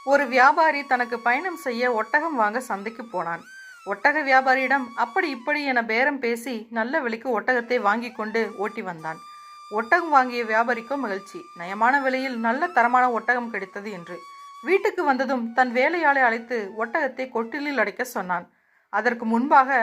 ஒரு வியாபாரி தனக்கு பயணம் செய்ய ஒட்டகம் வாங்க சந்தைக்கு போனான். ஒட்டக வியாபாரியிடம் அப்படி இப்படி என பேரம் பேசி நல்ல விலைக்கு ஒட்டகத்தை வாங்கி கொண்டு ஓட்டி வந்தான். ஒட்டகம் வாங்கிய வியாபாரிக்கோ மகிழ்ச்சி. நயமான விலையில் நல்ல தரமான ஒட்டகம் கிடைத்தது என்று. வீட்டுக்கு வந்ததும் தன் வேலையாளை அழைத்து ஒட்டகத்தை கொட்டிலில் அடைக்க சொன்னான். அதற்கு முன்பாக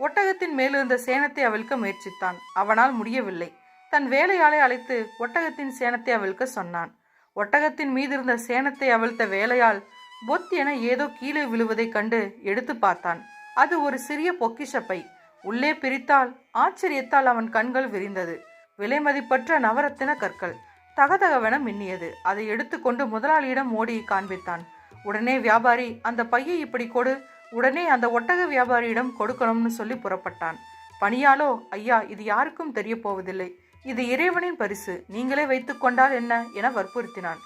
ஒட்டகத்தின் மேலிருந்த சேணத்தை அவிழ்க்க முயற்சித்தான். அவனால் முடியவில்லை. தன் வேலையாளை அழைத்து ஒட்டகத்தின் சேணத்தை அவிழ்க்க சொன்னான். ஒட்டகத்தின் மீதிருந்த சேணத்தை அவிழ்த்த வேலையால் பொத் என ஏதோ கீழே விழுவதைக் கண்டு எடுத்து பார்த்தான். அது ஒரு சிறிய பொக்கிஷ பை. உள்ளே பிரித்தால் ஆச்சரியத்தால் அவன் கண்கள் விரிந்தது. விலை மதிப்பற்ற நவரத்தின கற்கள் தகதகவென மின்னியது. அதை எடுத்துக்கொண்டு முதலாளியிடம் ஓடி காண்பித்தான். உடனே வியாபாரி, அந்த பையை இப்படி கொடு, உடனே அந்த ஒட்டக வியாபாரியிடம் கொடுக்கணும்னு சொல்லி புறப்பட்டான். பணியாளோ, ஐயா, இது யாருக்கும் தெரிய போவதில்லை, இது இறைவனின் பரிசு, நீங்களே வைத்துக் கொண்டால் என்ன என வற்புறுத்தினான்.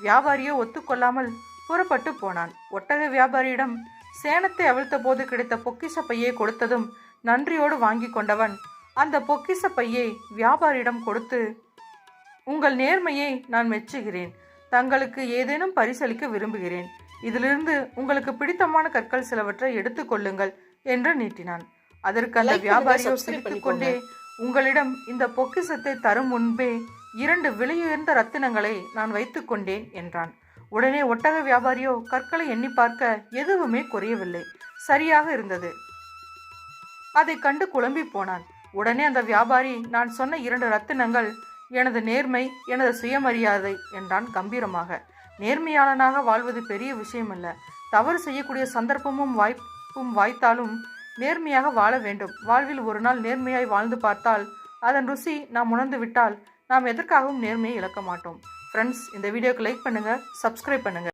வியாபாரியோ ஒத்துக்கொள்ளாமல் புறப்பட்டு போனான். ஒட்டக வியாபாரியிடம் சேணத்தை அவிழ்த்த போது கிடைத்த பொக்கிஷ பையை கொடுத்ததும் நன்றியோடு வாங்கி கொண்டவன் அந்த பொக்கிஷ பையை வியாபாரியிடம் கொடுத்து, உங்கள் நேர்மையை நான் மெச்சுகிறேன், தங்களுக்கு ஏதேனும் பரிசளிக்க விரும்புகிறேன், இதிலிருந்து உங்களுக்கு பிடித்தமான கற்கள் சிலவற்றை எடுத்துக்கொள்ளுங்கள் என்று நீட்டினான். அதற்கு அந்த வியாபாரியோ சிரித்துக் கொண்டே, உங்களிடம் இந்த பொக்கிஷத்தை தரும் முன்பே 2 விலையுயர்ந்த ரத்தினங்களை நான் வைத்துக் கொண்டேன் என்றான். உடனே ஒட்டக வியாபாரியோ கற்களை எண்ணி பார்க்க எதுவுமே குறையவில்லை, சரியாக இருந்தது. அதை கண்டு குழம்பி போனான். உடனே அந்த வியாபாரி, நான் சொன்ன 2 ரத்தினங்கள் எனது நேர்மை, எனது சுயமரியாதை என்றான் கம்பீரமாக. நேர்மையாளனாக வாழ்வது பெரிய விஷயமல்ல. தவறு செய்யக்கூடிய சந்தர்ப்பமும் வாய்ப்பும் வாய்த்தாலும் நேர்மையாக வாழ வேண்டும். வாழ்வில் ஒரு நாள் நேர்மையாய் வாழ்ந்து பார்த்தால் அதன் ருசி நாம் உணர்ந்து விட்டால் நாம் எதற்காகவும் நேர்மையை இழக்க மாட்டோம். ஃப்ரெண்ட்ஸ், இந்த வீடியோக்கு லைக் பண்ணுங்கள், சப்ஸ்கிரைப் பண்ணுங்கள்.